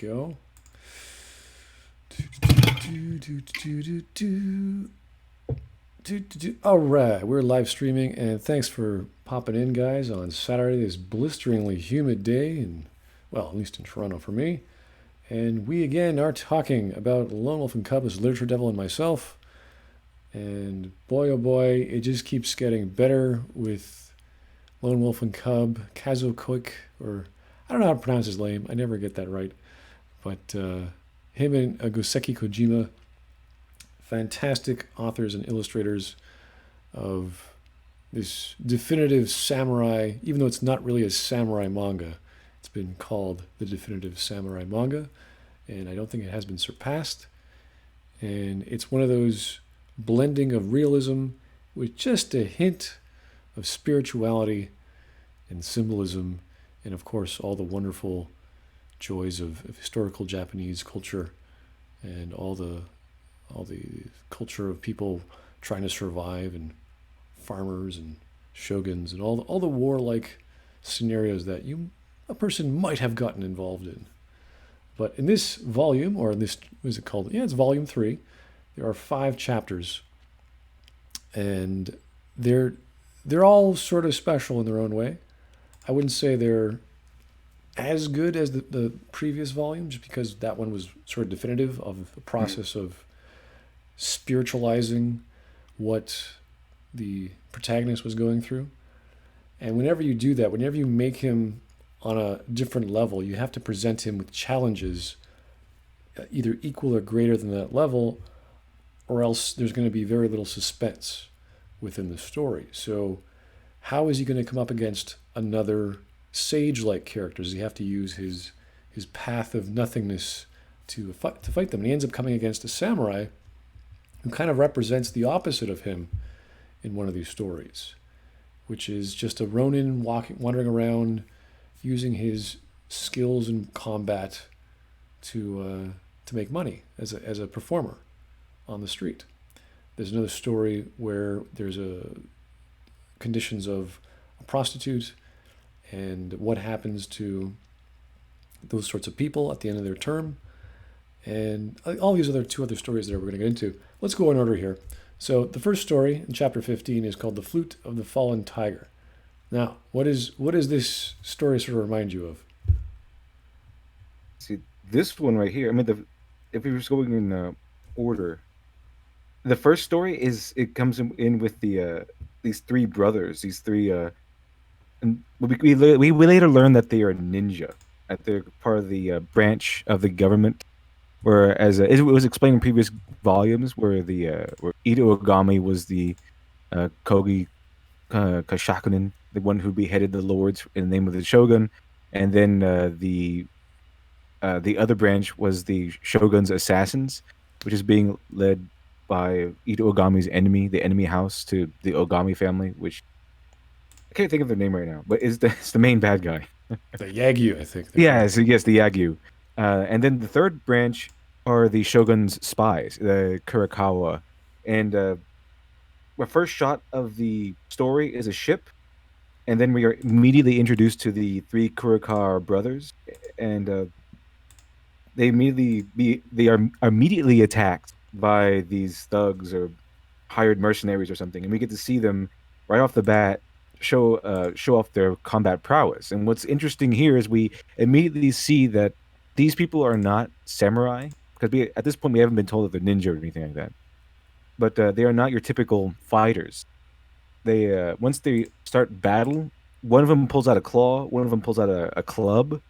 Go. All right, we're live streaming, and thanks for popping in, guys, on Saturday, this blisteringly humid day, and well, at least in Toronto for me. And we again are talking about Lone Wolf and Cub as Literature Devil and myself. And boy, oh boy, it just keeps getting better with Lone Wolf and Cub, Kazukoik, or I don't know how to pronounce his name. I never get that right. But him and Goseki Kojima, fantastic authors and illustrators of this definitive samurai, even though it's not really a samurai manga, it's been called the definitive samurai manga, and I don't think it has been surpassed. And it's one of those blending of realism with just a hint of spirituality and symbolism, and of course, all the wonderful joys of historical Japanese culture and all the culture of people trying to survive and farmers and shoguns and all the warlike scenarios that a person might have gotten involved in. But in this volume, or in this, what is it called? Yeah, it's volume 3. There are 5 chapters, and they're all sort of special in their own way. I wouldn't say they're as good as the previous volume, just because that one was sort of definitive of the process of spiritualizing what the protagonist was going through. And whenever you do that, whenever you make him on a different level, you have to present him with challenges either equal or greater than that level, or else there's going to be very little suspense within the story. So, how is he going to come up against another sage-like character? Does he have to use his path of nothingness to fight them? And he ends up coming against a samurai who kind of represents the opposite of him in one of these stories, which is just a ronin wandering around, using his skills in combat to make money as a performer on the street. There's another story where there's conditions of a prostitute and what happens to those sorts of people at the end of their term, and all these two other stories that we're going to get into. Let's go in order here. So the first story in chapter 15 is called "The Flute of the Fallen Tiger." Now, what does this story sort of remind you of? See, this one right here. I mean, if we were just going in order, the first story it comes in with these 3 brothers, these 3 and we later learn that they are ninja, that they're part of the branch of the government. Whereas it was explained in previous volumes, where Ito Ogami was the Kogi Kashakunin, the one who beheaded the lords in the name of the shogun, and then the other branch was the shogun's assassins, which is being led by Ito Ogami's enemy, the enemy house to the Ogami family, which I can't think of their name right now, but it's the main bad guy. The Yagyu, I think they're Yeah, called. so yes, the Yagyu. And then the third branch are the shogun's spies, the Kurakawa. And our first shot of the story is a ship, and then we are immediately introduced to the 3 Kurakawa brothers, and they are immediately attacked by these thugs or hired mercenaries or something, and we get to see them right off the bat show off their combat prowess. And what's interesting here is we immediately see that these people are not samurai, because we at this point we haven't been told that they're ninja or anything like that. But they are not your typical fighters. They once they start battle, one of them pulls out a claw, one of them pulls out a club,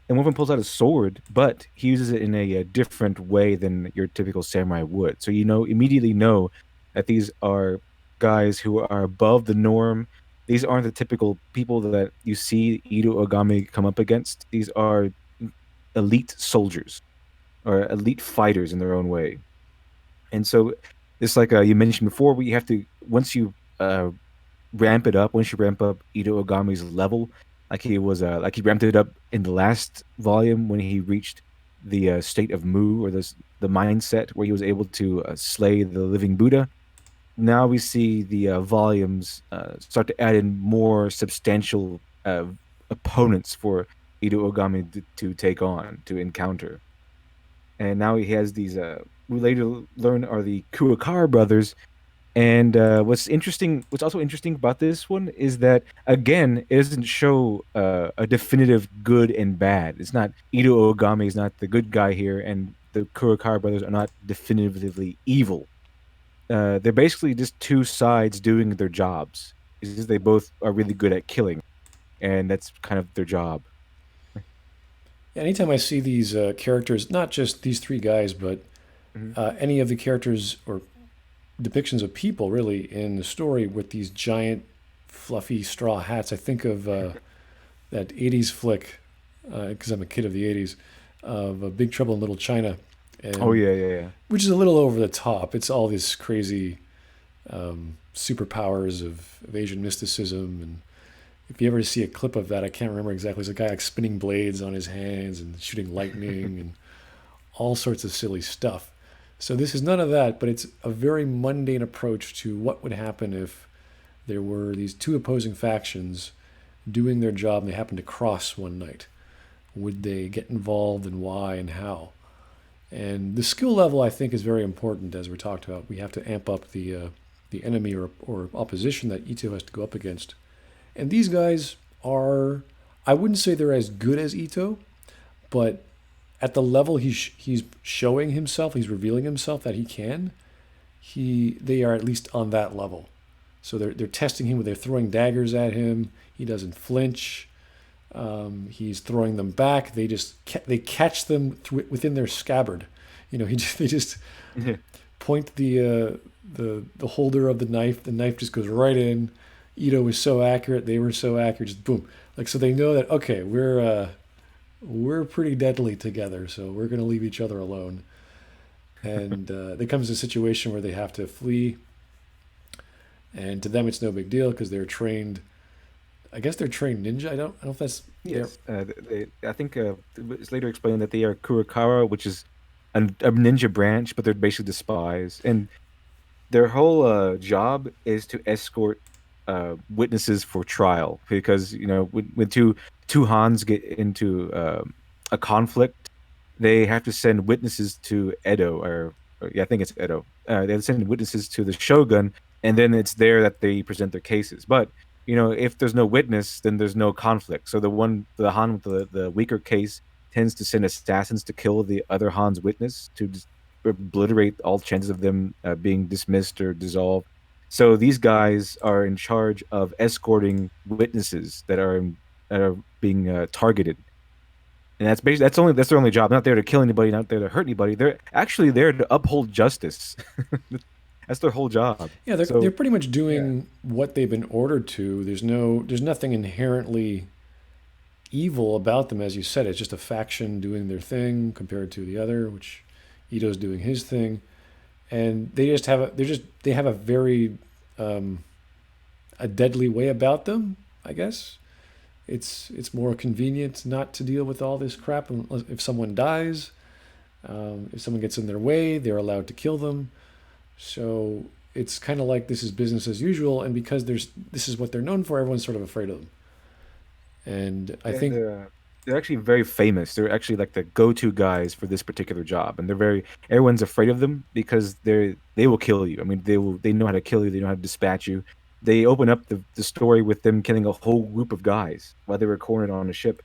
and one of them pulls out a sword, but he uses it in a different way than your typical samurai would. So immediately know that these are guys who are above the norm. These aren't the typical people that you see Ito Ogami come up against. These are elite soldiers or elite fighters in their own way. And so it's like you mentioned before, we have to once you ramp it up, once you ramp up Ito Ogami's level, like he ramped it up in the last volume when he reached the state of Mu, or the mindset where he was able to slay the living Buddha. Now we see the volumes start to add in more substantial opponents for Ito Ogami to take on, to encounter. And now he has these we later learn are the Kuwakara brothers. And what's also interesting about this one is that again, it doesn't show a definitive good and bad. It's not Ito Ogami is not the good guy here, and the Kurokawa brothers are not definitively evil. They're basically just two sides doing their jobs. It's just they both are really good at killing, and that's kind of their job. Anytime I see these characters, not just these three guys, but Mhm. any of the characters or depictions of people really in the story with these giant fluffy straw hats, I think of that 80s flick, because I'm a kid of the 80s, of Big Trouble in Little China, Oh and yeah, yeah, yeah. which is a little over the top. It's all this crazy superpowers of Asian mysticism. And if you ever see a clip of that, I can't remember exactly. It's a guy like spinning blades on his hands and shooting lightning and all sorts of silly stuff. So this is none of that, but it's a very mundane approach to what would happen if there were these two opposing factions doing their job and they happened to cross one night. Would they get involved and why and how? And the skill level, I think, is very important. As we talked about, we have to amp up the enemy or opposition that Ito has to go up against. And these guys are, I wouldn't say they're as good as Ito, but at the level he's showing himself, he's revealing himself that he can. They are at least on that level. So they're testing him. They're throwing daggers at him. He doesn't flinch. He's throwing them back. They catch them within their scabbard. They just point the holder of the knife. The knife just goes right in. Ito was so accurate. They were so accurate. Just boom. Like so, they know that okay, we're pretty deadly together. So we're gonna leave each other alone. And there comes a situation where they have to flee, and to them it's no big deal because they're trained. I guess they're trained ninja. I don't know if that's they're Yes, I think it's later explained that they are Kurokawa, which is a ninja branch, but they're basically the spies. And their whole job is to escort witnesses for trial because when two Hans get into a conflict, they have to send witnesses to Edo or yeah, I think it's Edo. They have to send witnesses to the shogun, and then it's there that they present their cases. But if there's no witness, then there's no conflict. So the Han with the weaker case tends to send assassins to kill the other Han's witness to obliterate all chances of them being dismissed or dissolved. So these guys are in charge of escorting witnesses that are being targeted, and that's basically that's their only job. Not there to kill anybody, not there to hurt anybody. They're actually there to uphold justice. That's their whole job. yeah they're So pretty much yeah, doing what they've been ordered to. There's nothing inherently evil about them, as you said. It's just a faction doing their thing compared to the other, which Ito's doing his thing, and they have a very a deadly way about them. I guess it's more convenient not to deal with all this crap if someone dies. If someone gets in their way, they're allowed to kill them. So it's kind of like this is business as usual, and because this is what they're known for, everyone's sort of afraid of them. And I yeah, think they're actually very famous. They're actually like the go-to guys for this particular job, and everyone's afraid of them because they will kill you. I mean, they know how to kill you. They know how to dispatch you. They open up the story with them killing a whole group of guys while they were cornered on a ship.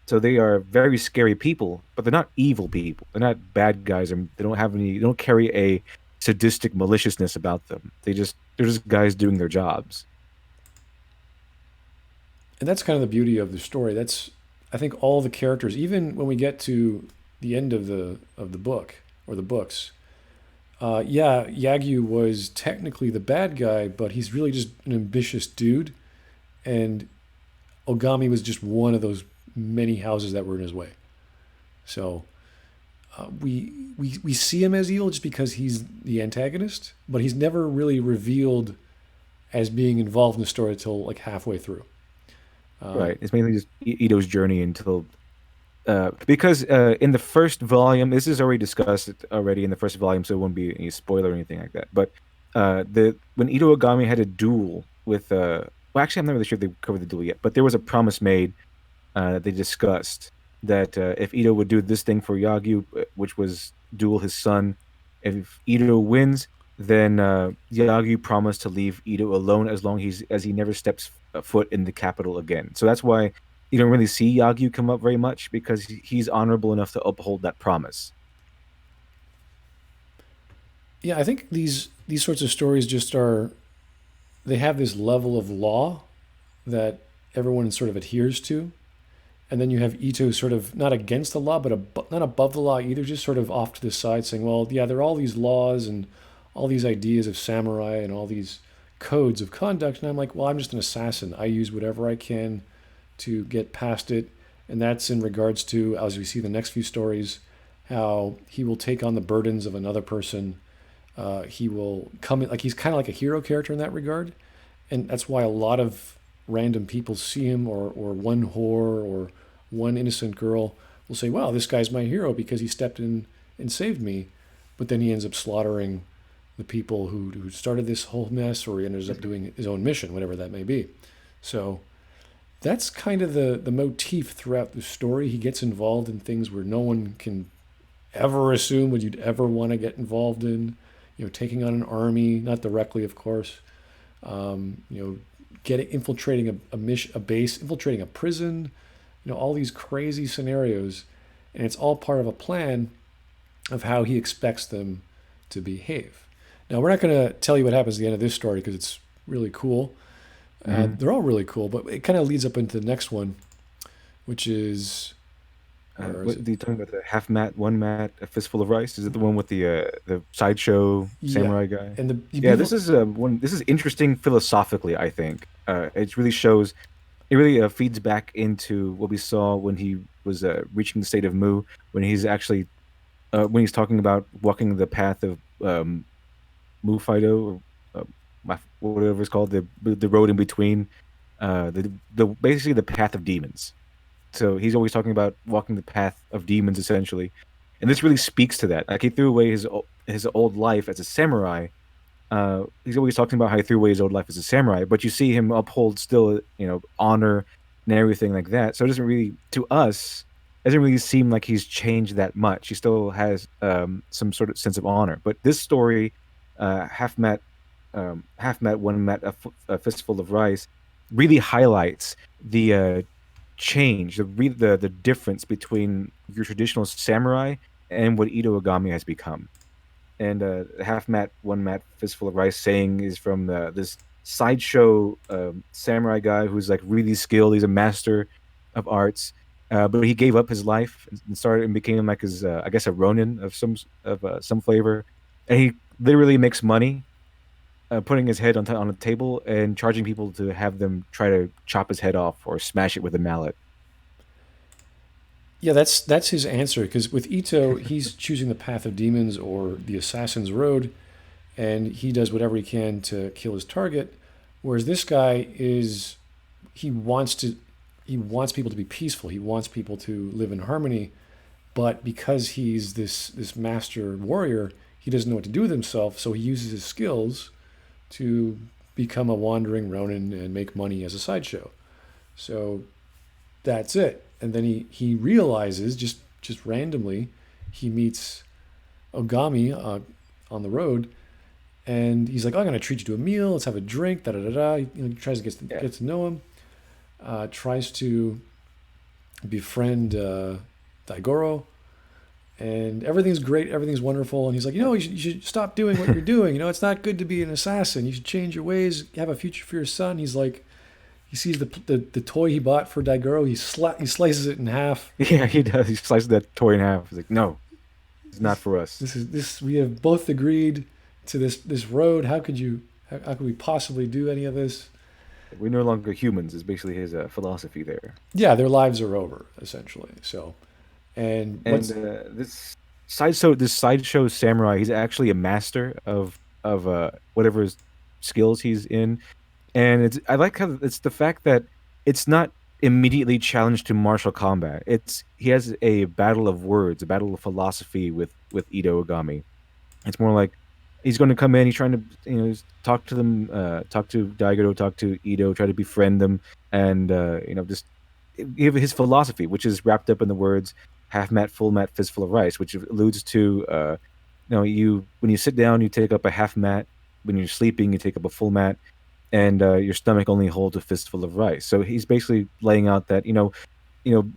So they are very scary people, but they're not evil people. They're not bad guys, and they don't carry a sadistic maliciousness about them. They're just guys doing their jobs. and that's kind of the beauty of the story. That's I think all the characters, even when we get to the end of the book or the books, yeah, Yagyu was technically the bad guy, but he's really just an ambitious dude, and Ogami was just one of those many houses that were in his way. So we see him as evil just because he's the antagonist, but he's never really revealed as being involved in the story until like halfway through. Right. It's mainly just Ito's journey until because in the first volume, this is already discussed already in the first volume, so it won't be any spoiler or anything like that. But the when Ito Ogami had a duel with well, actually, I'm not really sure if they covered the duel yet, but there was a promise made they discussed that if Ito would do this thing for Yagyu, which was duel his son, if Ito wins, then Yagyu promised to leave Ito alone as long as he never steps a foot in the capital again. So that's why you don't really see Yagyu come up very much because he's honorable enough to uphold that promise. Yeah, I think these sorts of stories just are they have this level of law that everyone sort of adheres to, and then you have Ito sort of not against the law, but not above the law either, just sort of off to the side, saying, "Well, yeah, there are all these laws and all these ideas of samurai and all these codes of conduct," and I'm like, "Well, I'm just an assassin. I use whatever I can to get past it," and that's in regards to, as we see the next few stories, how he will take on the burdens of another person. He will come in like he's kind of like a hero character in that regard, and that's why a lot of random people see him, or one whore or one innocent girl will say, "Wow, this guy's my hero because he stepped in and saved me," but then he ends up slaughtering the people who started this whole mess, or he ends up doing his own mission, whatever that may be. So that's kind of the motif throughout the story. He gets involved in things where no one can ever assume would you'd ever want to get involved in. Taking on an army, not directly, of course. You know, getting infiltrating a base, infiltrating a prison. All these crazy scenarios, and it's all part of a plan of how he expects them to behave. Now, we're not going to tell you what happens at the end of this story because it's really cool. Hmm. They're all really cool, but it kind of leads up into the next one, which is where is What it? are you talking about? The half mat, one mat, a fistful of rice? Is it the one with the sideshow Yeah, samurai guy? and the Yeah, this beautiful. is one. This is interesting philosophically, I think. It really shows. It really feeds back into what we saw when he was reaching the state of Mu, when he's actually when he's talking about walking the path of Mu Fido, or whatever it's called, the road in between, the basically the path of demons. So he's always talking about walking the path of demons, essentially, and this really speaks to that. Like he threw away his old life as a samurai. He's always talking about how he threw away his old life as a samurai, but you see him uphold still, honor and everything like that. So it doesn't really, to us, it doesn't really seem like he's changed that much. He still has some sort of sense of honor. But this story, half met, one met, a fistful of rice, really highlights the change, the difference between your traditional samurai and what Ito Ogami has become. And half mat, one mat, fistful of rice saying is from this sideshow samurai guy who's like really skilled. He's a master of arts, but he gave up his life and started and became like his, I guess, a ronin of some flavor. And he literally makes money putting his head on a table and charging people to have them try to chop his head off or smash it with a mallet. Yeah, that's his answer because with Ito, he's choosing the path of demons or the assassin's road, and he does whatever he can to kill his target. Whereas this guy is he wants to he wants people to be peaceful. He wants people to live in harmony. But because he's this master warrior, he doesn't know what to do with himself. So he uses his skills to become a wandering Ronin and make money as a sideshow. So that's it. And then he realizes just randomly he meets Ogami on the road, and he's like, "Oh, I'm gonna treat you to a meal. Let's have a drink." Da da da da. He tries to Yeah. get to know him. Tries to befriend Daigoro, and everything's great. Everything's wonderful. And he's like, you should stop doing what you're doing. It's not good to be an assassin. You should change your ways. Have a future for your son. He's like, he sees the toy he bought for Daigoro. He slices it in half. Yeah, he does. He slices that toy in half. He's like, no, it's not This, for us. this is this. We have both agreed to this road. How could you? How could we possibly do any of this? We're no longer humans, is basically his philosophy there. Yeah, their lives are over essentially. So, and And what's this sideshow samurai, he's actually a master of whatever his skills he's in. And I like how it's the fact that it's not immediately challenged to martial combat. It's he has a battle of words, a battle of philosophy with Ito Ogami. It's more like he's going to come in. He's trying to, talk to them, talk to Daigoro, talk to Ito, try to befriend them, and just give his philosophy, which is wrapped up in the words half mat, full mat, fistful of rice, which alludes to you when you sit down, you take up a half mat. When you're sleeping, you take up a full mat, and your stomach only holds a fistful of rice. So he's basically laying out that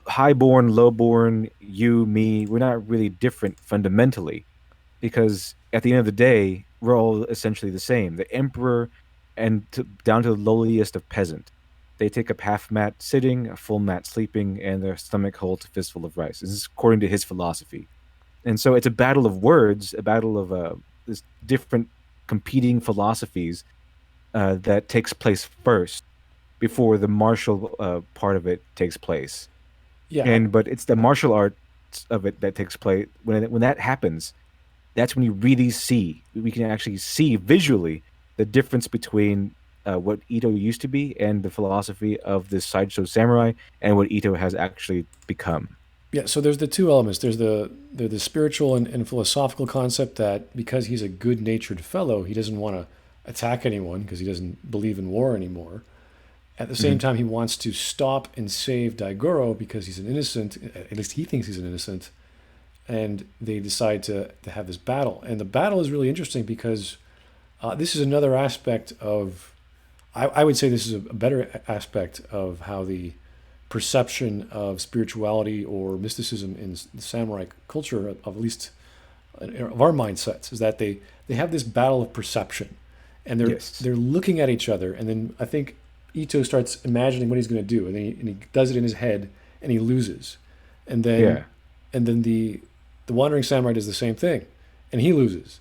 highborn, lowborn, you, me, we're not really different fundamentally because at the end of the day, we're all essentially the same. The emperor down to the lowliest of peasant. They take up half mat sitting, a full mat sleeping, and their stomach holds a fistful of rice. This is according to his philosophy. And so it's a battle of words, a battle of this different competing philosophies that takes place first before the martial part of it takes place. Yeah, And but it's the martial arts of it that takes place when that happens. That's when you really see we can actually see visually the difference between what Ito used to be and the philosophy of this sideshow samurai and what Ito has actually become. yeah. So there's the two elements. There's the spiritual and philosophical concept that because he's a good-natured fellow, he doesn't want to attack anyone because he doesn't believe in war anymore. At the same Hmm. time, he wants to stop and save Daigoro because he's an innocent. At least he thinks he's an innocent. And they decide to have this battle. And the battle is really interesting because this is another aspect of, I would say this is a better aspect of how the perception of spirituality or mysticism in the samurai culture, of at least of our mindsets, is that they have this battle of perception, and Yes. they're looking at each other, and then I think Ito starts imagining what he's going to do, and he does it in his head, and he loses, and then Yeah. the wandering samurai does the same thing, and he loses,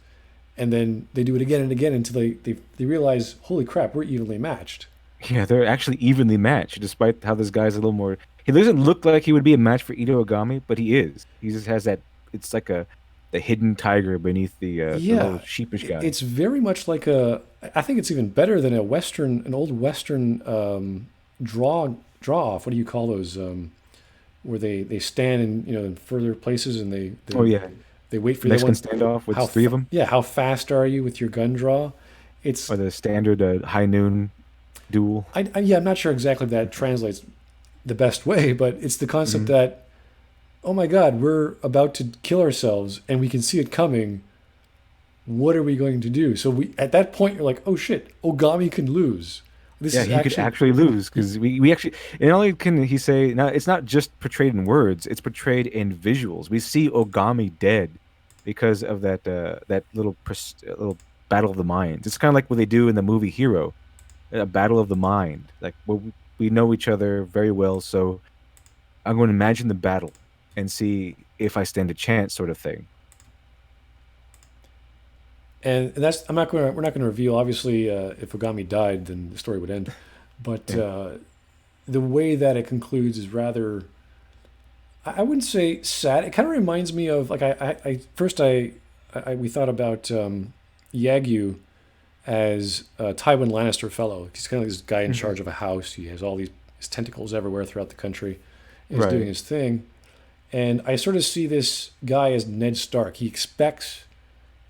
and then they do it again and again until they realize, holy crap, we're evenly matched. Yeah, they're actually evenly matched, despite how this guy's a little more. He doesn't look like he would be a match for Ito Ogami, but he is. He just has that. It's like the hidden tiger beneath the little Yeah, sheepish guy. it's very much like a. I think it's even better than an old Western draw off. What do you call those? Where they stand in in further places and Oh yeah, they wait for the other Mexican one. standoff with three of them, Yeah, how fast are you with your gun draw? It's or the standard high noon duel. yeah, I'm not sure exactly if that translates the best way, but it's the concept Hmm. that, oh my God, we're about to kill ourselves and we can see it coming. What are we going to do? So we at that point you're like, oh shit, Ogami can lose. This Yeah, is he could actually actually lose because we actually, and not only can he say, now it's not just portrayed in words, it's portrayed in visuals. We see Ogami dead because of that little battle of the minds. It's kind of like what they do in the movie Hero, a battle of the mind. Like we know each other very well, so I'm going to imagine the battle and see if I stand a chance, sort of thing. and that's we're not gonna reveal obviously if Ogami died then the story would end, but Yeah. the way that it concludes is rather I wouldn't say sad. It kind of reminds me of like I first we thought about Yagyu as a Tywin Lannister fellow. He's kind of like this guy in Mhm. charge of a house. He has all these his tentacles everywhere throughout the country. And he's doing Right. his thing, and I sort of see this guy as Ned Stark. He expects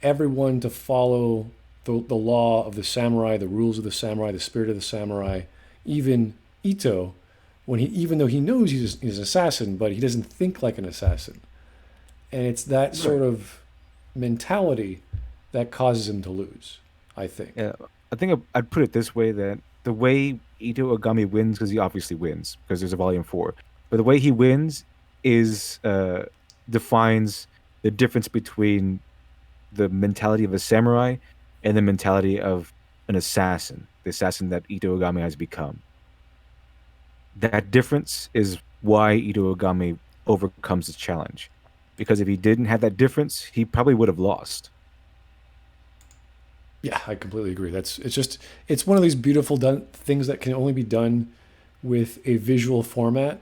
everyone to follow the law of the samurai, the rules of the samurai, the spirit of the samurai. Even Ito, even though he knows he's an assassin, but he doesn't think like an assassin. And it's that sort Right. of mentality that causes him to lose, I think. Yeah, I think I'd put it this way that the way Ito Ogami wins, because he obviously wins, because there's a volume four, but the way he wins is defines the difference between the mentality of a samurai and the mentality of an assassin, the assassin that Ito Ogami has become. That difference is why Ito Ogami overcomes the challenge. Because if he didn't have that difference, he probably would have lost. Yeah, I completely agree. It's one of these beautiful things that can only be done with a visual format,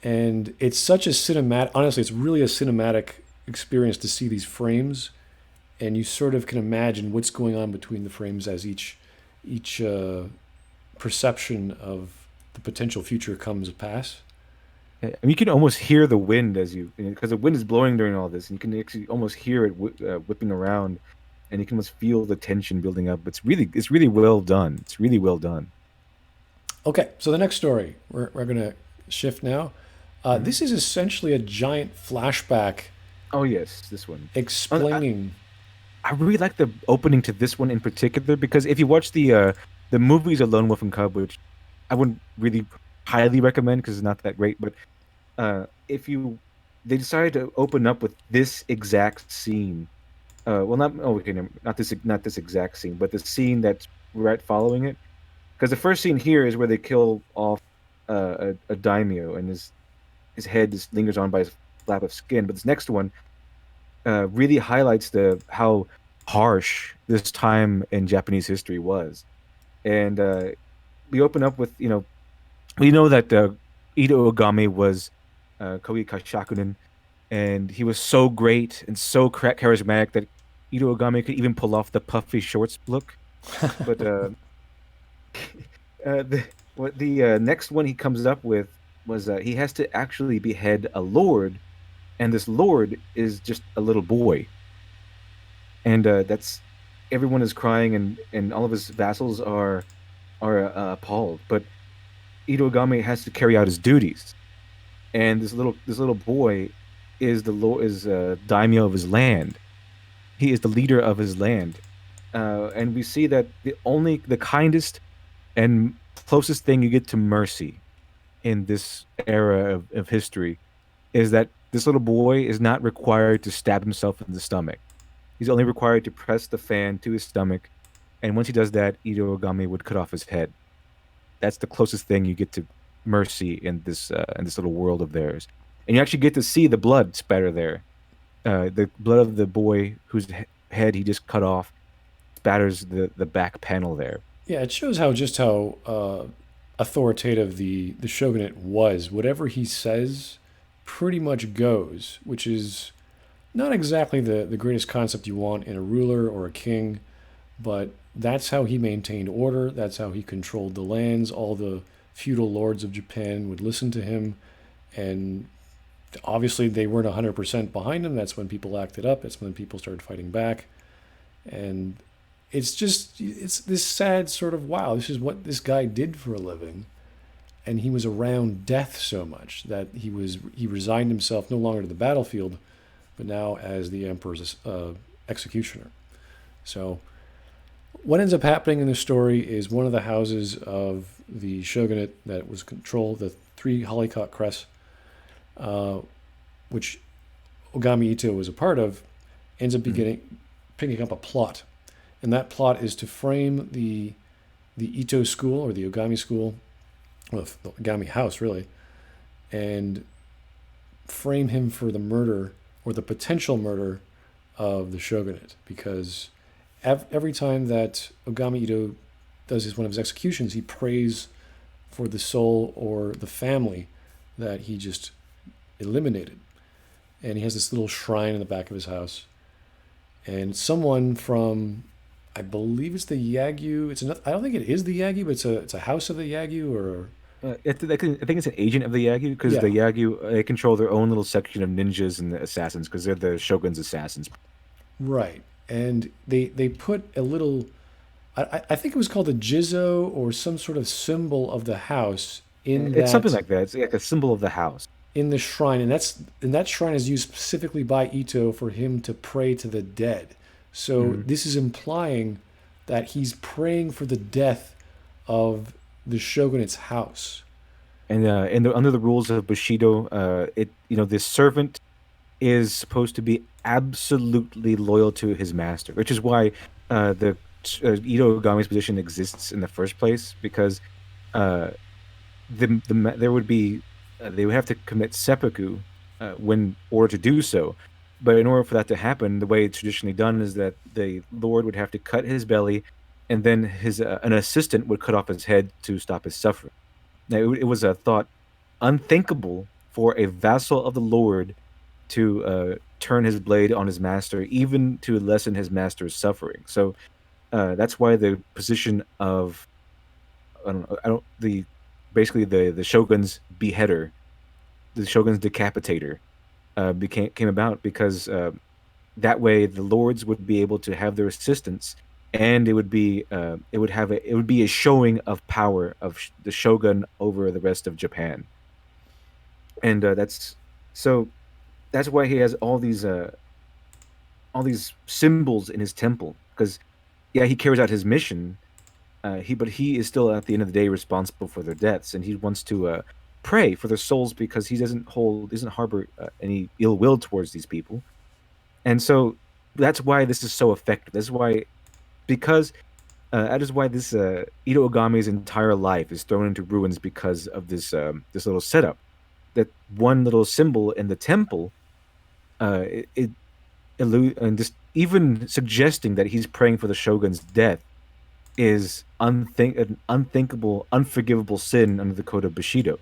and it's such a cinematic. Honestly, it's really a cinematic experience to see these frames, and you sort of can imagine what's going on between the frames as each perception of the potential future comes to pass. And you can almost hear the wind as because the wind is blowing during all this, and you can actually almost hear it whipping around, and you can almost feel the tension building up. It's really well done. It's really well done. Okay, so the next story we're gonna shift now. Mhm. This is essentially a giant flashback Oh yes, this one. I, explaining. I really like the opening to this one in particular because if you watch the movies of Lone Wolf and Cub, which I wouldn't really highly recommend because it's not that great, but if you they decided to open up with this exact scene. Well, not oh, okay, not this exact scene, but the scene that's right following it. Because the first scene here is where they kill off a daimyo and his head just lingers on by his flap of skin. But this next one really highlights the how harsh this time in Japanese history was. And we open up with, we know that Ito Ogami was Koei Kashakunin, and he was so great and so charismatic that Ito Ogami could even pull off the puffy shorts look. But the what the next one he comes up with was he has to actually behead a lord, and this lord is just a little boy, and that's everyone is crying, and all of his vassals are appalled. But Itogami has to carry out his duties, and this little boy is the lord is daimyo of his land. He is the leader of his land, and we see that the kindest and closest thing you get to mercy in this era of history is that this little boy is not required to stab himself in the stomach. He's only required to press the fan to his stomach, and once he does that, Ito Ogami would cut off his head. That's the closest thing you get to mercy in this little world of theirs, and you actually get to see the blood spatter there. The blood of the boy whose head he just cut off spatters the back panel there. Yeah, it shows how authoritative the shogunate was. Whatever he says pretty much goes, which is not exactly the greatest concept you want in a ruler or a king, but that's how he maintained order. That's how he controlled the lands. All the feudal lords of Japan would listen to him, and obviously they weren't 100% behind him. That's when people acted up. That's when people started fighting back. And it's this sad sort of, wow, this is what this guy did for a living. And he was around death so much that he resigned himself no longer to the battlefield, but now as the emperor's executioner. So what ends up happening in the story is one of the houses of the shogunate that was controlled, the three Hollycock Crest, uh, which Ogami Ito was a part of, ends up Mhm. picking up a plot, and that plot is to frame the Ito school or the Ogami school, well, the Ogami house really, and frame him for the murder or the potential murder of the shogunate. Because every time that Ogami Ito does one of his executions, he prays for the soul or the family that he just eliminated. And he has this little shrine in the back of his house. And someone from, I believe it's the Yagyu. It's not, I don't think it is the Yagyu, but it's a house of the Yagyu or I think it's an agent of the Yagyu because the yeah, Yagyu they control their own little section of ninjas and the assassins because they're the shogun's assassins. right. And they put a little, I think it was called a jizo or some sort of symbol of the house It's something like that. It's like a symbol of the house. in the shrine, and that shrine is used specifically by Ito for him to pray to the dead. So Mhm. this is implying that he's praying for the death of the shogunate's house. And under the rules of Bushido, this servant is supposed to be absolutely loyal to his master, which is why the Ito Ogami's position exists in the first place because uh, there would be they would have to commit seppuku when order to do so. But in order for that to happen, the way it's traditionally done is that the lord would have to cut his belly, and then his an assistant would cut off his head to stop his suffering. Now, it was a thought unthinkable for a vassal of the lord to turn his blade on his master, even to lessen his master's suffering. So that's why the position of I don't the basically the shogun's beheader, the shogun's decapitator, became came about because that way the lords would be able to have their assistants, and it would be a showing of power of the shogun over the rest of Japan. And so that's why he has all these symbols in his temple. Because yeah, he carries out his mission. But he is still at the end of the day responsible for their deaths, and he wants to pray for their souls because he doesn't harbor any ill will towards these people. And so that's why this is so effective. That's why because that is why this Ito Ogami's entire life is thrown into ruins because of this little setup. That one little symbol in the temple, it and just even suggesting that he's praying for the shogun's death is an unthinkable, unforgivable sin under the code of Bushido,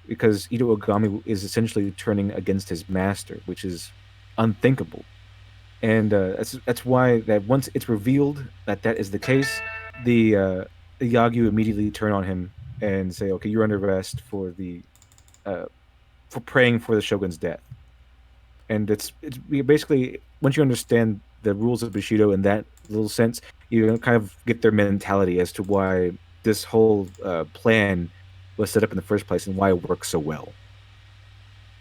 because Ito Ogami is essentially turning against his master, which is unthinkable. And that's why that once it's revealed that that is the case, the Yagyu immediately turn on him and say, "Okay, you're under arrest uh, for praying for the shogun's death." And it's basically once you understand the rules of Bushido in that little sense, you kind of get their mentality as to why this whole plan was set up in the first place and why it works so well.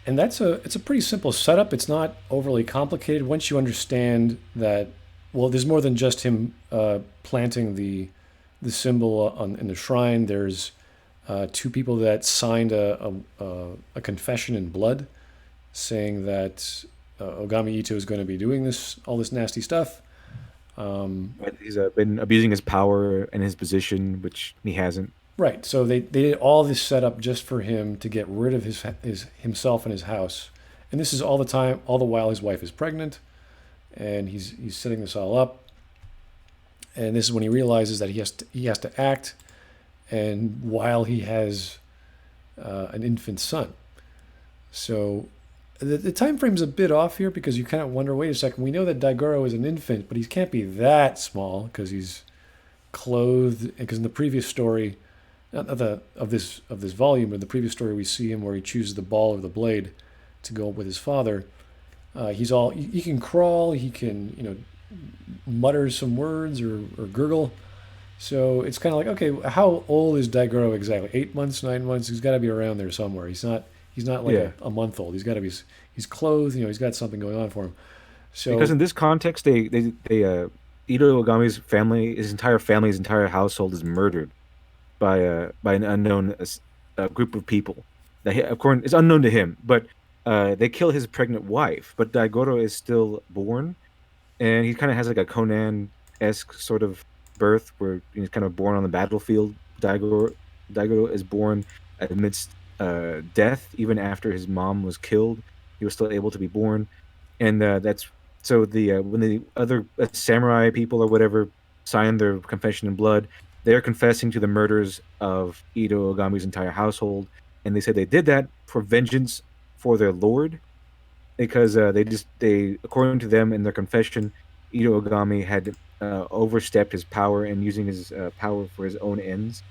And it's a pretty simple setup. It's not overly complicated once you understand that. Well, there's more than just him planting the symbol in the shrine. There's two people that signed a confession in blood, saying that Ogami Ito is going to be doing all this nasty stuff. But he's been abusing his power and his position, which he hasn't. Right. So they did all this setup just for him to get rid of his himself and his house. And this is all the time, all the while his wife is pregnant, and he's setting this all up. And this is when he realizes that he has to act, and while he has an infant son. So the time frame's a bit off here because you kind of wonder, wait a second, we know that Daigoro is an infant, but he can't be that small because he's clothed. Because in the previous story, not of this volume, but in the previous story, we see him where he chooses the ball or the blade to go with his father. He can crawl, he can mutter some words or gurgle. So it's kind of like, okay, how old is Daigoro exactly? 8 months, 9 months? He's got to be around there somewhere. He's not like Yeah, a month old. He's got to be. He's clothed. He's got something going on for him. because So in this context, they Ito Ogami's family, his entire household is murdered by an unknown group of people. Of course, it's unknown to him, but they kill his pregnant wife. But Daigoro is still born, and he kind of has like a Conan-esque sort of birth where he's kind of born on the battlefield. Daigoro is born amidst death, even after his mom was killed. He was still able to be born, and that's so the when the other samurai people or whatever sign their confession in blood, they're confessing to the murders of Ito Ogami's entire household, and they said they did that for vengeance for their lord because they according to them in their confession, Ito Ogami had overstepped his power and using his power for his own ends.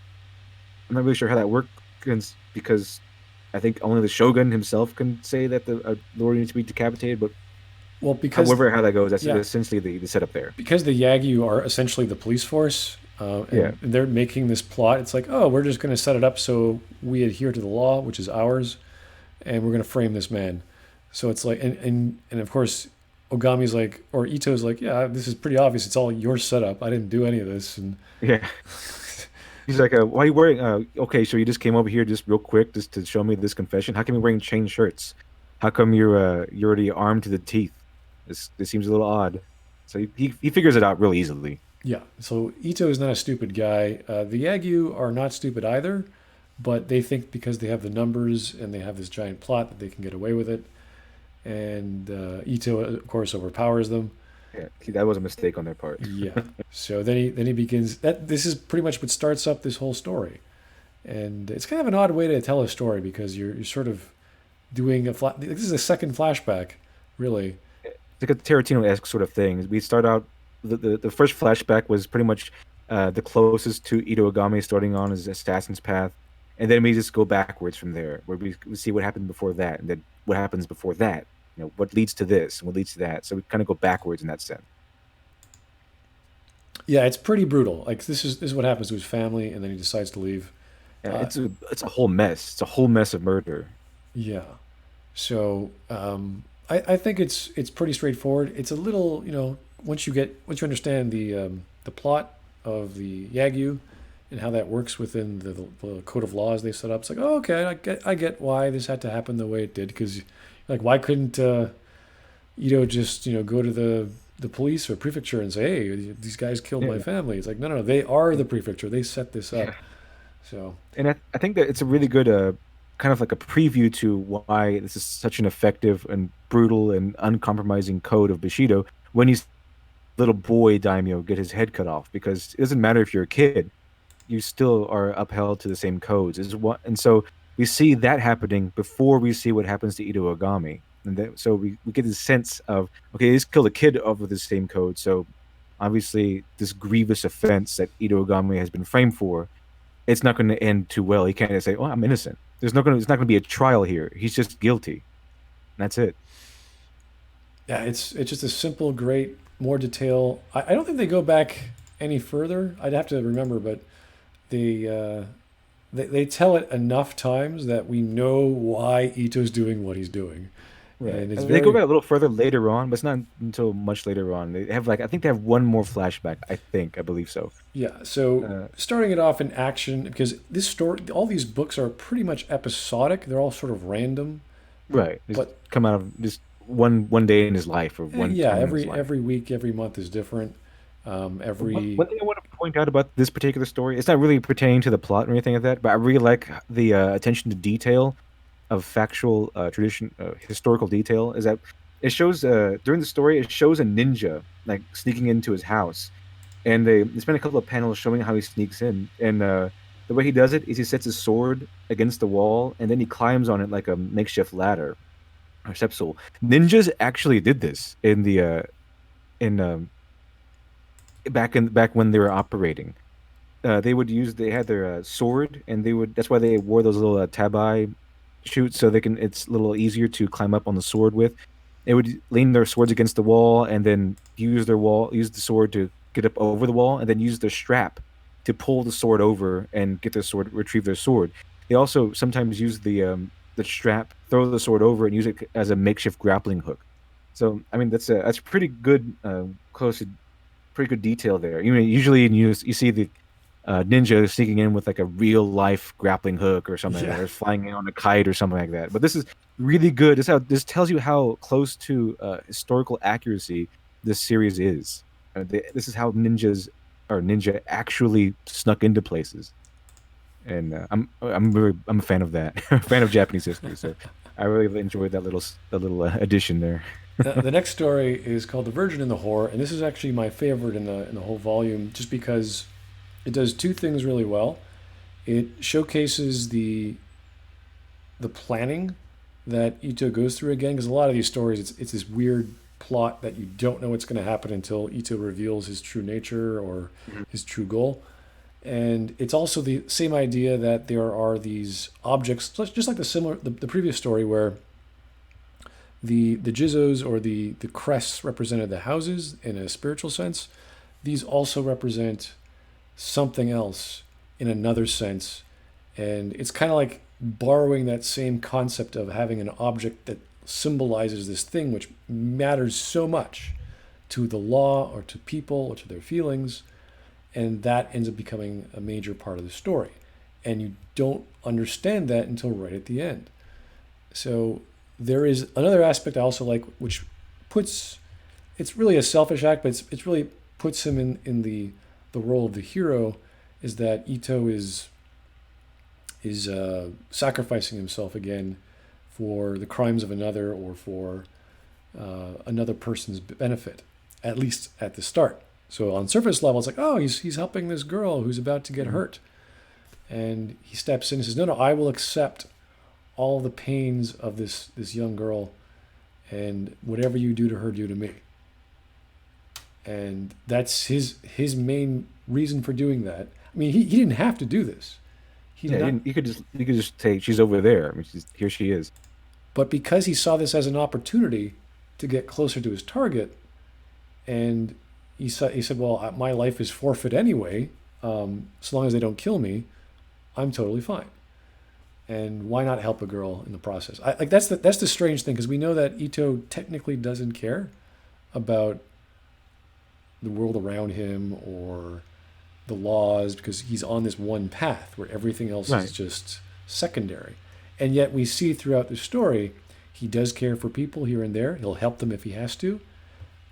I'm not really sure how that works because I think only the shogun himself can say that the lord needs to be decapitated. But well, because however how that goes, that's yeah, essentially the setup there. because the Yagyu are essentially the police force, Yeah, and they're making this plot. It's like, oh, we're just going to set it up so we adhere to the law, which is ours, and we're going to frame this man. So it's like, and of course, Ogami's like, or Ito's like, yeah, this is pretty obvious. It's all your setup. I didn't do any of this, and yeah. He's like, why are you wearing? Okay, so you just came over here just real quick just to show me this confession. How come you're wearing chain shirts? How come you're already armed to the teeth? This seems a little odd. So he figures it out real easily. yeah. So Ito is not a stupid guy. The Yagyu are not stupid either, but they think because they have the numbers and they have this giant plot that they can get away with it. And Ito, of course, overpowers them. Yeah, that was a mistake on their part. Yeah. So then he begins that. This is pretty much what starts up this whole story, and it's kind of an odd way to tell a story because you're sort of doing this is a second flashback, really. It's like a Tarantino-esque sort of thing. We start out the first flashback was pretty much the closest to Ito Ogami starting on his assassin's path, and then we just go backwards from there, where we see what happened before that, and then what happens before that. What leads to this and what leads to that. So we kind of go backwards in that sense. Yeah, it's pretty brutal. Like this is what happens to his family, and then he decides to leave. Yeah, Uh, it's a whole mess. It's a whole mess of murder. yeah. So I think it's pretty straightforward. It's a little, once you understand the plot of the Yagyu and how that works within the code of laws they set up. It's like, oh, okay, I get why this had to happen the way it did. Because, like, why couldn't just go to the police or prefecture and say, hey, these guys killed my Yeah. family? It's like, no, no, no, they are the prefecture. They set this up. Yeah. So And I think that it's a really good kind of like a preview to why this is such an effective and brutal and uncompromising code of Bushido when he's little boy daimyo get his head cut off, because it doesn't matter if you're a kid, you still are upheld to the same codes. Is what, and so we see that happening before we see what happens to Ito Ogami. And that, so we get this sense of, okay, he's killed a kid over the same code. So obviously this grievous offense that Ito Ogami has been framed for, it's not going to end too well. He can't just say, "Oh, I'm innocent." There's not going to be a trial here. He's just guilty. That's it. yeah, it's just a simple, great, more detail. I don't think they go back any further. I'd have to remember, but they they tell it enough times that we know why Ito's doing what he's doing, Right. and it's And they go very back a little further later on, but it's not until much later on. They have like I think they have one more flashback. I believe so. yeah. So Uh, starting it off in action because this story, all these books are pretty much episodic. They're all sort of random, right. Just but come out of just one day in his life or one yeah, time in his life. every week, every month is different. One Every thing I want to point out about this particular story, it's not really pertaining to the plot or anything like that, but I really like the attention to detail of factual historical detail. Is that it shows during the story, it shows a ninja like sneaking into his house, and they spend a couple of panels showing how he sneaks in, and the way he does it is he sets his sword against the wall, and then he climbs on it like a makeshift ladder or stepstool. Ninjas actually did this in the in back when they were operating. They had their sword, and that's why they wore those little tabai shoots, so it's a little easier to climb up on the sword with. They would lean their swords against the wall and then use the sword to get up over the wall, and then use their strap to pull the sword over and retrieve their sword. They also sometimes use the strap, throw the sword over, and use it as a makeshift grappling hook. So I mean that's pretty good, pretty good detail there. Usually you see the ninja sneaking in with like a real life grappling hook or something like yeah. that, or flying in on a kite or something like that. But this is really good. This tells you how close to historical accuracy this series is. This is how ninja actually snuck into places, and I'm a fan of that. A fan of Japanese history, so I really enjoyed that little addition there. The next story is called "The Virgin and the Whore," and this is actually my favorite in the whole volume, just because it does two things really well. It showcases the planning that Ito goes through again, because a lot of these stories, it's this weird plot that you don't know what's going to happen until Ito reveals his true nature or Mhm. his true goal. And it's also the same idea that there are these objects, just like the previous story where the jizzos or the crests represented the houses in a spiritual sense. These also represent something else in another sense. And it's kind of like borrowing that same concept of having an object that symbolizes this thing which matters so much to the law or to people or to their feelings. And that ends up becoming a major part of the story. And you don't understand that until right at the end. So there is another aspect I also like, which puts it's really a selfish act, but it's really puts him in the role of the hero, is that Ito is sacrificing himself again for the crimes of another or for another person's benefit, at least at the start. So on surface level, it's like, oh, he's helping this girl who's about to get Mhm. hurt, and he steps in and says, no, no, I will accept all the pains of this young girl, and whatever you do to her, do to me. And that's his main reason for doing that. I mean, he didn't have to do this. He did Yeah, not, you could just say she's over there. I mean, here she is. but because he saw this as an opportunity to get closer to his target, and he said, well, my life is forfeit anyway. So long as they don't kill me, I'm totally fine. And why not help a girl in the process? Like that's the strange thing because we know that Ito technically doesn't care about the world around him or the laws because he's on this one path where everything else is Right. just secondary. And yet we see throughout the story he does care for people here and there. He'll help them if he has to.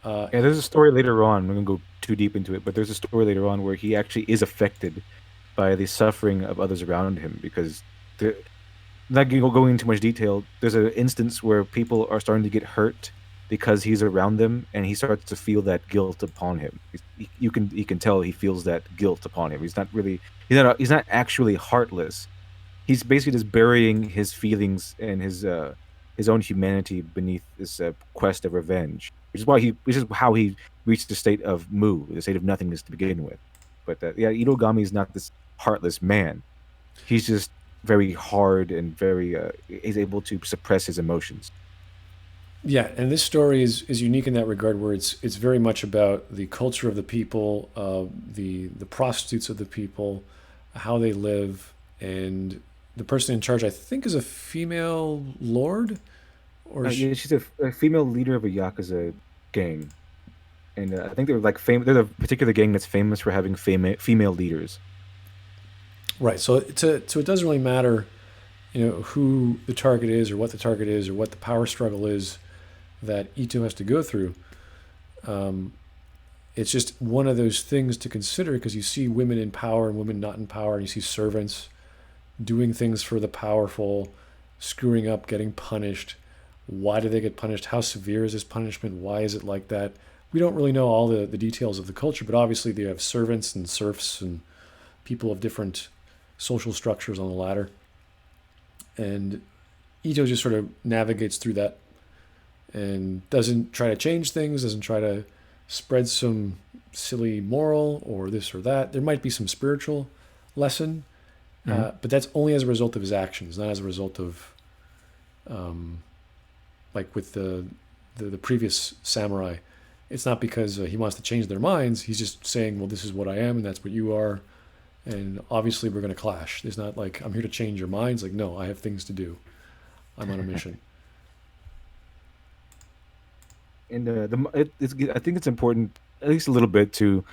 Uh, Yeah, there's a story later on. I'm gonna go too deep into it, but there's a story later on where he actually is affected by the suffering of others around him because the, not going into much detail. There's an instance where people are starting to get hurt because he's around them, and he starts to feel that guilt upon him. You can tell he feels that guilt upon him. He's not actually heartless. He's basically just burying his feelings and his own humanity beneath this quest of revenge, which is how he reached the state of mu, the state of nothingness to begin with. But yeah, Itogami is not this heartless man. He's just very hard and very he's able to suppress his emotions. yeah, and this story is unique in that regard, where it's very much about the culture of the people, the prostitutes of the people, how they live, and the person in charge. I think is a female lord, or sh Yeah, she's a female leader of a yakuza gang, and I think they're like They're a particular gang that's famous for having female leaders. right. So it doesn't really matter, who the target is, or what the target is, or what the power struggle is that Ito has to go through. Um, it's just one of those things to consider because you see women in power and women not in power, and you see servants doing things for the powerful, screwing up, getting punished. Why do they get punished? How severe is this punishment? Why is it like that? We don't really know all the details of the culture, but obviously they have servants and serfs and people of different social structures on the ladder. And Ito just sort of navigates through that and doesn't try to change things, doesn't try to spread some silly moral or this or that. There might be some spiritual lesson, Hmm. but that's only as a result of his actions, not as a result of like with the previous samurai. It's not because he wants to change their minds. He's just saying, well, this is what I am, and that's what you are, and obviously we're going to clash. There's not like I'm here to change your minds. Like, no, I have things to do. I'm on a mission. And I think it's important, at least a little bit, to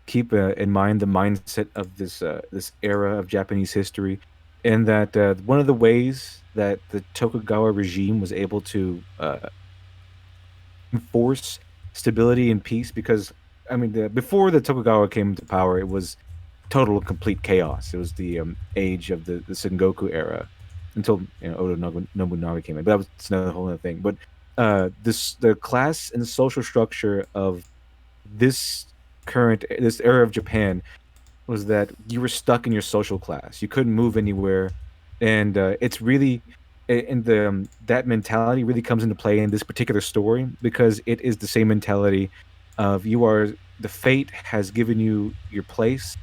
keep in mind the mindset of this era of Japanese history, and that one of the ways that the Tokugawa regime was able to enforce stability and peace, because I mean, before the Tokugawa came to power, it was total and complete chaos. It was the age of the Sengoku era until Oda Nobunaga came in. But that was another whole other thing. But the class and social structure of this this era of Japan was that you were stuck in your social class. You couldn't move anywhere, and it's really and that mentality really comes into play in this particular story because it is the same mentality of the fate has given you your place,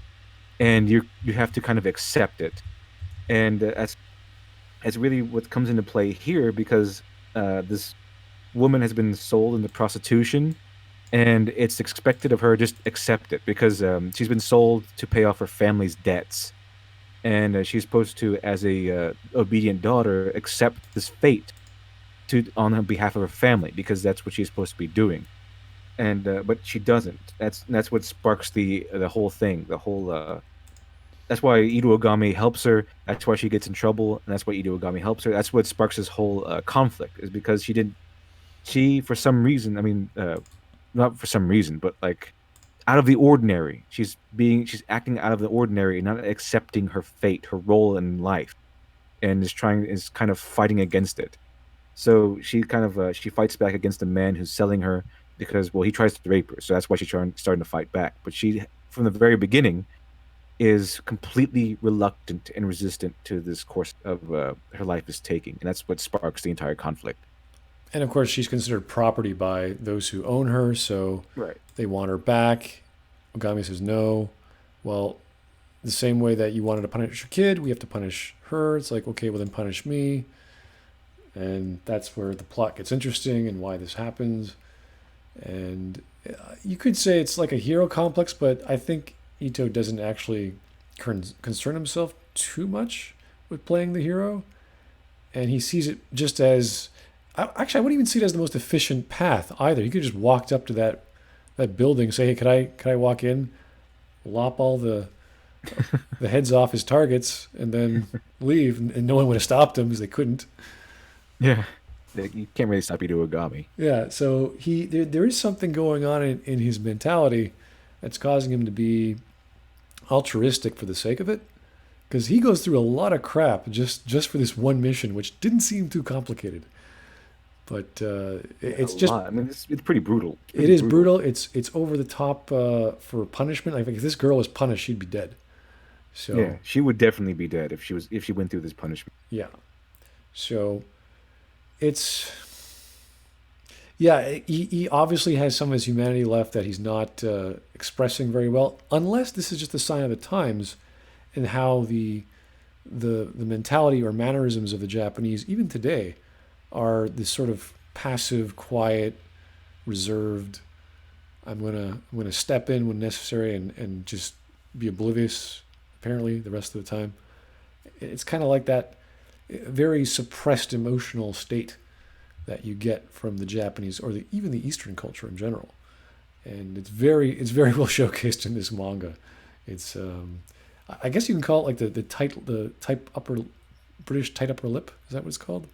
and you have to kind of accept it, and that's really what comes into play here because this woman has been sold into prostitution, and it's expected of her just accept it because she's been sold to pay off her family's debts, and she's supposed to, as a obedient daughter, accept this fate to on behalf of her family because that's what she's supposed to be doing. And but she doesn't. That's what sparks the whole thing. That's why Ito Ogami helps her. That's why she gets in trouble, and that's why Ito Ogami helps her. That's what sparks this whole conflict is because she didn't. She for some reason, I mean, not for some reason, but like out of the ordinary. She's acting out of the ordinary and not accepting her fate, her role in life, and is kind of fighting against it. So she fights back against the man who's selling her because well he tries to rape her, so that's why she's starting to fight back. But she from the very beginning is completely reluctant and resistant to this course of her life is taking, and that's what sparks the entire conflict. And of course, she's considered property by those who own her, so Right. they want her back. Ogami says no. Well, the same way that you wanted to punish your kid, we have to punish her. It's like, okay, well, then punish me. And that's where the plot gets interesting and why this happens. And you could say it's like a hero complex, but I think Ito doesn't actually concern himself too much with playing the hero, and he sees it just as actually I wouldn't even see it as the most efficient path either. He could just walked up to that building, say, "Hey, could I walk in, lop all the heads off his targets, and then leave?" And no one would have stopped him because they couldn't. Yeah. You can't really stop Ito Ogami. Yeah, so there is something going on in his mentality that's causing him to be altruistic for the sake of it. Because he goes through a lot of crap just for this one mission, which didn't seem too complicated. But Yeah, a it's just lot. I mean, it's pretty brutal. It's it pretty is brutal. brutal. It's over the top for punishment. Like if this girl was punished, she'd be dead. Yeah, So she would definitely be dead if she went through this punishment. yeah, so it's yeah. He obviously has some of his humanity left that he's not expressing very well, unless this is just a sign of the times and how the mentality or mannerisms of the Japanese, even today, are this sort of passive, quiet, reserved. I'm gonna step in when necessary and just be oblivious. Apparently, the rest of the time, it's kind of like that very suppressed emotional state that you get from the Japanese or even the Eastern culture in general. And it's very well showcased in this manga. It's I guess you can call it like the type upper British tight upper lip. Is that what it's called?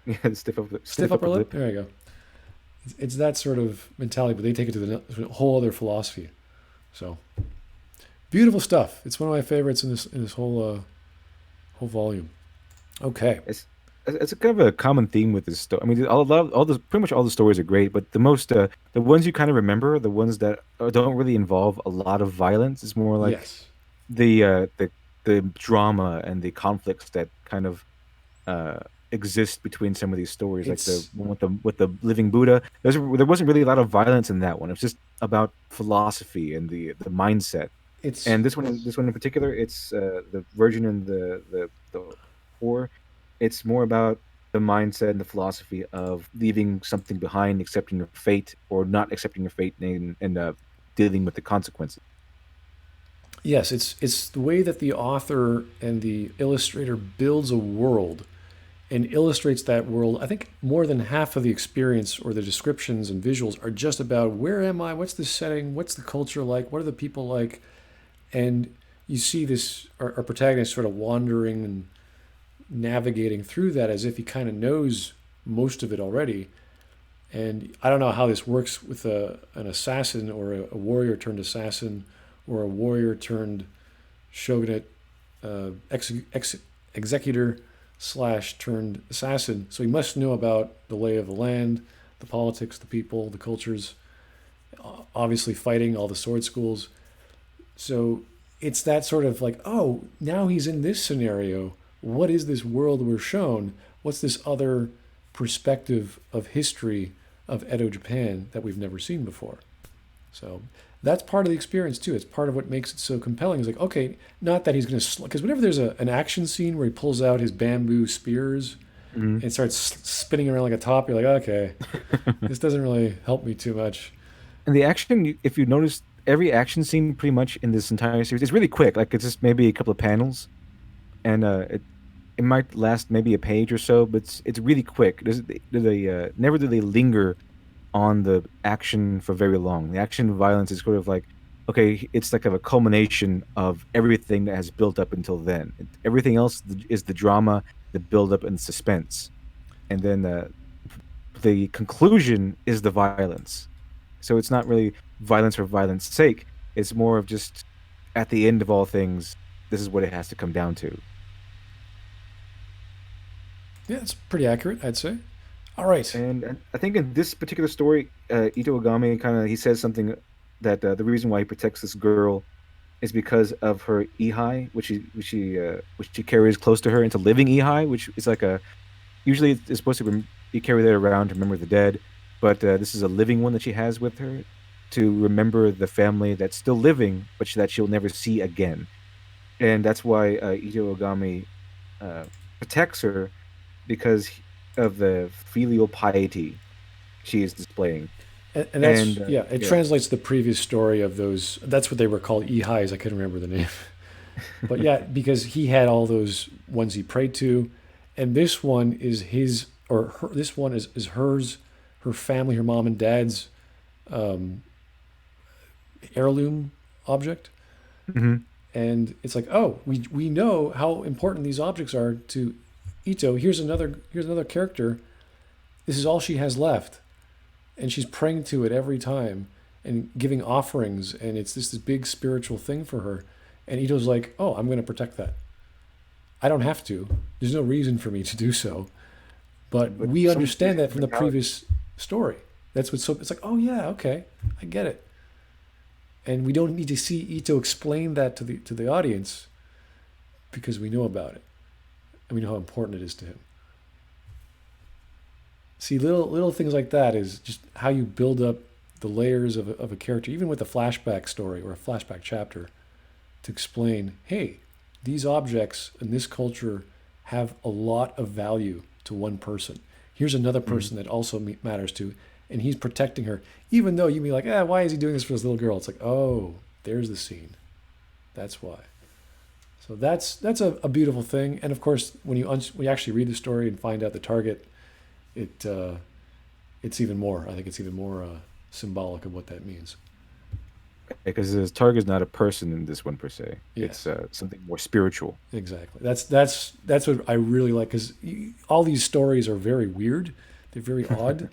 Yeah, the Stiff stiff upper upper lip. lip. There you go. It's that sort of mentality, but they take it to the whole other philosophy. So beautiful stuff. It's one of my favorites in this whole volume. Okay. It's a kind of a common theme with this story. I mean, all the pretty much all the stories are great, but the ones you kind of remember, the ones that don't really involve a lot of violence, it's more like Yes. the uh the the drama and the conflicts that kind of uh exist between some of these stories, like the It's one with the living Buddha. There wasn't really a lot of violence in that one. It's just about philosophy and the mindset. it's And this one in particular, it's the Virgin and the Poor. It's more about the mindset and the philosophy of leaving something behind, accepting your fate, or not accepting your fate, and dealing with the consequences. yes, it's the way that the author and the illustrator builds a world and illustrates that world. I think more than half of the experience or the descriptions and visuals are just about where am I, what's the setting, what's the culture like, what are the people like, and you see this our protagonist sort of wandering and navigating through that as if he kind of knows most of it already. And I don't know how this works with an assassin or a warrior turned assassin or a warrior turned shogunate executor slash turned assassin. So he must know about the lay of the land, the politics, the people, the cultures, obviously fighting all the sword schools. So it's that sort of like, oh, now he's in this scenario. What is this world we're shown? What's this other perspective of history of Edo Japan that we've never seen before? So that's part of the experience too. It's part of what makes it so compelling. It's like, okay, not that he's going to, because whenever there's an action scene where he pulls out his bamboo spears Mhm. and starts spinning around like a top, you're like, okay, this doesn't really help me too much. And the action, if you notice, every action scene pretty much in this entire series is really quick. Like it's just maybe a couple of panels, and it might last maybe a page or so, but it's really quick. Never do they linger on the action for very long. The action violence is sort of like, okay, it's like a culmination of everything that has built up until then. Everything else is the drama, the build up, and suspense, and then the conclusion is the violence. So it's not really violence for violence sake. It's more of just at the end of all things, this is what it has to come down to. Yeah, it's pretty accurate, I'd say. All right. And I think in this particular story, Ito Ogami kind of he says something that the reason why he protects this girl is because of her ihai, which she carries close to her into living ihai, which is like a usually it's supposed to be carried around to remember the dead, but this is a living one that she has with her to remember the family that's still living, but that she'll never see again. And that's why Ito Ogami uh, protects her because of the filial piety she is displaying. And that's, And yeah, it yeah, translates the previous story of those. That's what they were called, Ehis. I couldn't remember the name. But yeah, because he had all those ones he prayed to, and this one is his or her, this one is hers, her family, her mom and dad's heirloom object. Hmm. And it's like, oh, we know how important these objects are to Ito. Here's another character. This is all she has left, and she's praying to it every time and giving offerings, and it's this big spiritual thing for her. And Ito's like, oh, I'm going to protect that. I don't have to. There's no reason for me to do so. But But we some understand that from the mentality. previous story. That's what's so. It's like, oh yeah, okay, I get it. And we don't need to see Ito explain that to the audience because we know about it and we know how important it is to him. See, little things like that is just how you build up the layers of a character, even with a flashback story or a flashback chapter, to explain, hey, these objects in this culture have a lot of value to one person. Here's another Mm. person that also matters to, and he's protecting her. Even though you be like, why is he doing this for this little girl? It's like, oh, there's the scene. That's why. So that's a beautiful thing. And of course, when you actually read the story and find out the target, it it's even more. I think it's even more symbolic of what that means. Because the target is not a person in this one per se. It's Yes. something more spiritual. Exactly. That's what I really like because all these stories are very weird. They're very odd,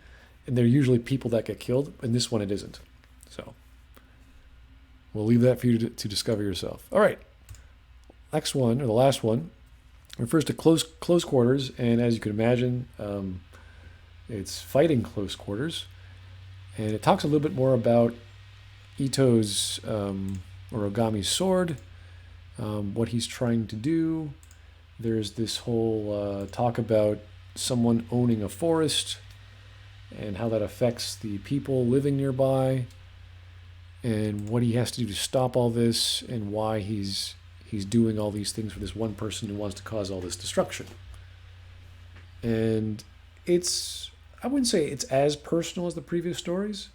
and they're usually people that get killed. And this one, it isn't. So we'll leave that for you to discover yourself. All right. Next one or the last one refers to close quarters, and as you can imagine, it's fighting close quarters, and it talks a little bit more about Ito's or Ogami's sword, what he's trying to do. There's this whole talk about someone owning a forest and how that affects the people living nearby, and what he has to do to stop all this, and why he's doing all these things for this one person who wants to cause all this destruction. And it's I wouldn't say it's as personal as the previous stories.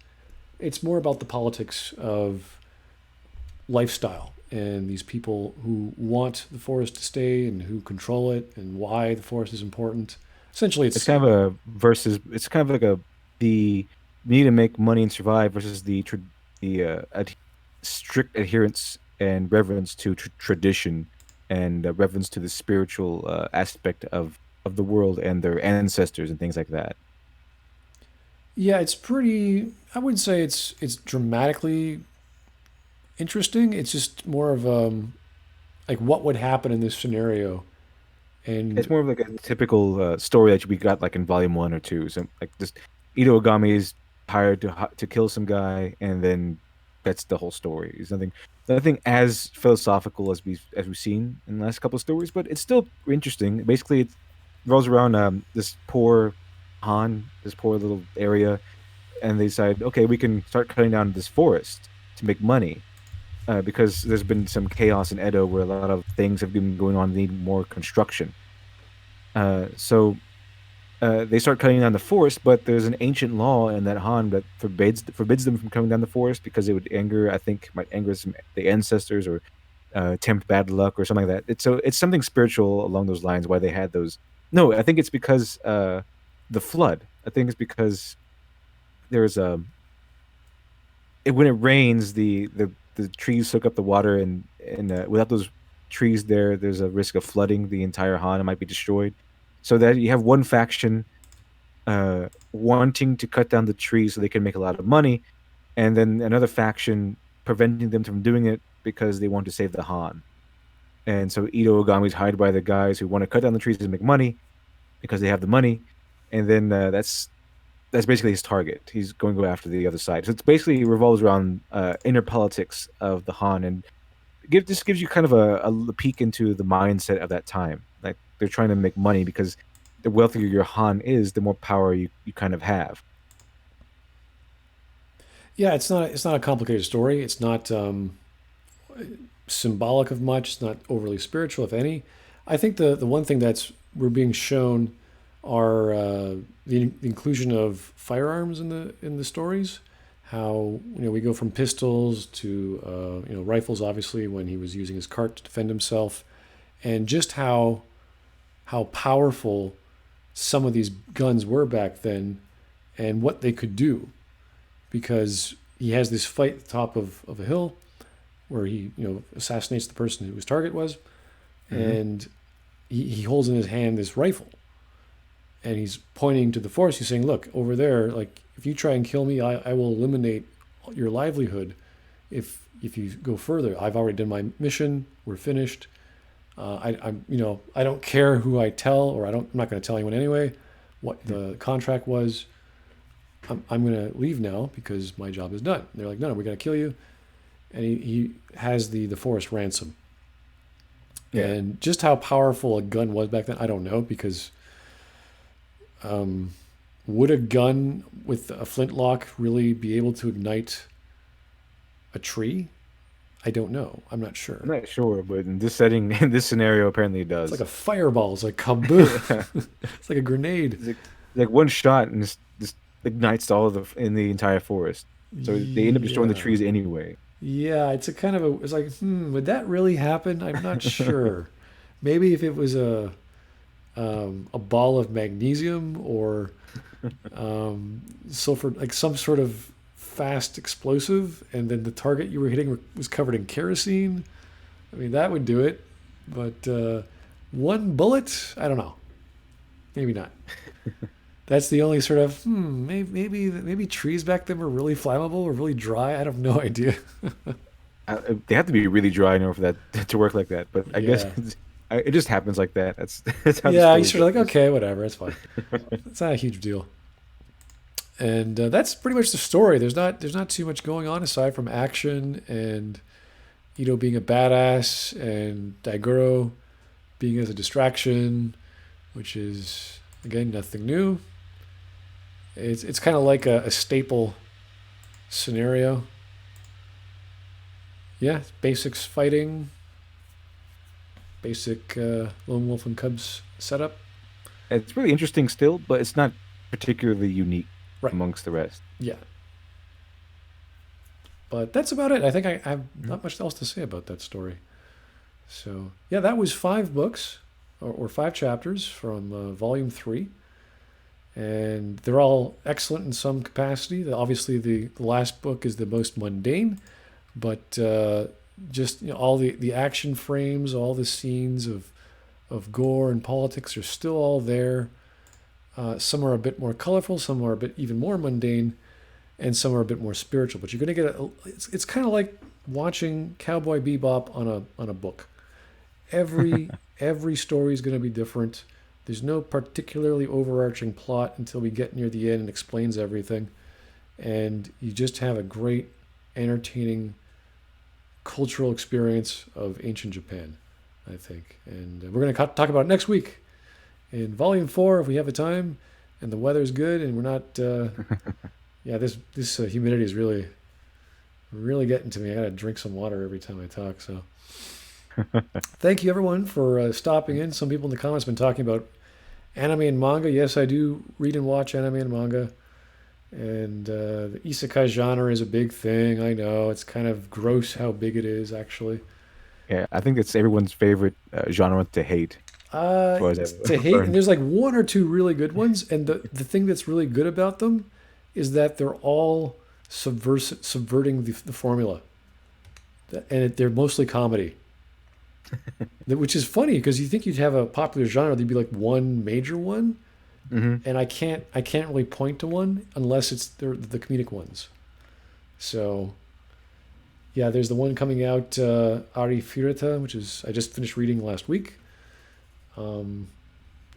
It's more about the politics of lifestyle and these people who want the forest to stay and who control it and why the forest is important. Essentially, It's it's kind of a versus. It's kind of like a the need to make money and survive versus the strict adherence and reverence to tradition and reverence to the spiritual aspect of the world and their ancestors and things like that. yeah, it's pretty. I wouldn't say it's dramatically interesting. It's just more of like what would happen in this scenario. It's And more of like a typical story that we got like in volume one or two. So like this Ito Ogami is hired to kill some guy, and then that's the whole story. It's nothing as philosophical as we've seen in the last couple of stories, but it's still interesting. Basically, it revolves around this poor Han, this poor little area, and they decide, okay, we can start cutting down this forest to make money. Because there's been some chaos in Edo where a lot of things have been going on, need more construction. So they start cutting down the forest, but there's an ancient law in that Han that forbids them from cutting down the forest because it would anger, I think, might anger the ancestors or tempt bad luck or something like that. It's something spiritual along those lines. Why they had those? No, I think it's because the flood. I think it's because there's when it rains, the trees soak up the water, and without those trees there, there's a risk of flooding the entire Han. It might be destroyed. So that you have one faction wanting to cut down the trees so they can make a lot of money, and then another faction preventing them from doing it because they want to save the Han. And so Ito Ogami's hired by the guys who want to cut down the trees to make money because they have the money, and then that's basically his target. He's going to go after the other side. So it's basically revolves around inner politics of the Han, and this gives you kind of a peek into the mindset of that time. Like they're trying to make money because the wealthier your Han is, the more power you kind of have. yeah, it's not a complicated story. It's not symbolic of much. It's not overly spiritual, if any. I think the one thing that's we're being shown are the inclusion of firearms in the stories, how we go from pistols to rifles, obviously when he was using his cart to defend himself, and just how powerful some of these guns were back then, and what they could do. Because he has this fight at the top of a hill where he assassinates the person who his target was, Hmm. and he holds in his hand this rifle, and he's pointing to the forest. He's saying, "Look over there. Like if you try and kill me, I will eliminate your livelihood. If you go further, I've already done my mission. We're finished. I don't care who I tell, or I'm not going to tell anyone anyway what the contract was. I'm going to leave now because my job is done." And they're like, "No, no, we're going to kill you." And he has the forest ransom. Yeah. And just how powerful a gun was back then, I don't know, because would a gun with a flintlock really be able to ignite a tree? I don't know. I'm not I'm sure. not sure, but in this setting, in this scenario, apparently it It's like does. a fireball. It's like kaboom. Yeah. It's like a grenade. It's like one shot and just ignites all of the in the entire forest. So they end up destroying the Yeah. trees anyway. Yeah, it's a kind of a, it's like, would that really happen? I'm not sure. Maybe if it was a ball of magnesium or sulfur, like some sort of fast explosive, and then the target you were hitting was covered in kerosene. I mean, that would do it. But one bullet, I don't know. Maybe not. That's the only sort of maybe trees back then were really flammable or really dry. I have no idea. They have to be really dry in order for that to work like that. But I guess Yeah, it just happens like that. That's how the yeah. You story sort of like, goes. okay, whatever, it's fine. It's not a huge deal. And that's pretty much the story. There's not too much going on aside from action and Ito being a badass and Daigoro being as a distraction, which is again nothing new. It's kind of like a staple scenario. Yeah, basics fighting, basic lone wolf and cubs setup. It's really interesting still, but it's not particularly unique Right. amongst the rest. Yeah. But that's about it. I think I have Mhm. not much else to say about that story. So yeah, that was 5 books or 5 chapters from volume 3, and they're all excellent in some capacity. Obviously, the last book is the most mundane, but just all the action frames, all the scenes of gore and politics are still all there. Some are a bit more colorful, some are a bit even more mundane, and some are a bit more spiritual. But you're going to get it's kind of like watching Cowboy Bebop on a book. Every story is going to be different. There's no particularly overarching plot until we get near the end and explains everything, and you just have a great, entertaining cultural experience of ancient Japan, I think. And we're going to talk about it next week in Volume 4 if we have the time, and the weather's good, and we're not. Yeah, this humidity is really getting to me. I gotta drink some water every time I talk. So thank you everyone for stopping in. Some people in the comments have been talking about anime and manga. Yes, I do read and watch anime and manga. And the isekai genre is a big thing. I know it's kind of gross how big it is, actually. Yeah, I think it's everyone's favorite genre to hate, as far as To I've hate, and learned. there's like one or two really good ones, and the thing that's really good about them is that they're all subverting the formula, and they're mostly comedy, which is funny because you think you'd have a popular genre, there'd be like one major one, Hmm. and I can't really point to one unless it's the comedic ones. So yeah, there's the one coming out, Ari Fireta, which is I just finished reading last week. Um,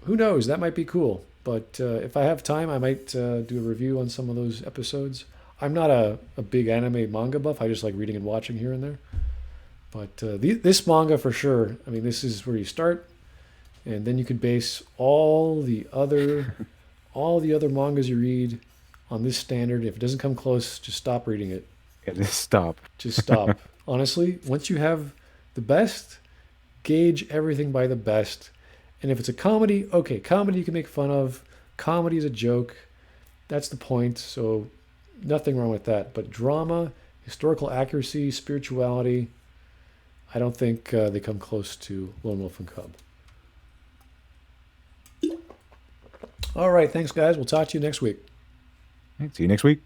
who knows? That might be cool. But if I have time, I might do a review on some of those episodes. I'm not a big anime manga buff. I just like reading and watching here and there. But this manga for sure. I mean, this is where you start, and then you could base all the other mangas you read on this standard. If it doesn't come close, just stop reading it. Yeah, just stop. Just stop. Honestly, once you have the best, gauge everything by the best. And if it's a comedy, okay, comedy you can make fun of. Comedy is a joke. That's the point. So Nothing wrong with that. But drama, historical accuracy, spirituality, I don't think they come close to Lone Wolf and Cub. All right, thanks, guys. We'll talk to you next week. See you next week.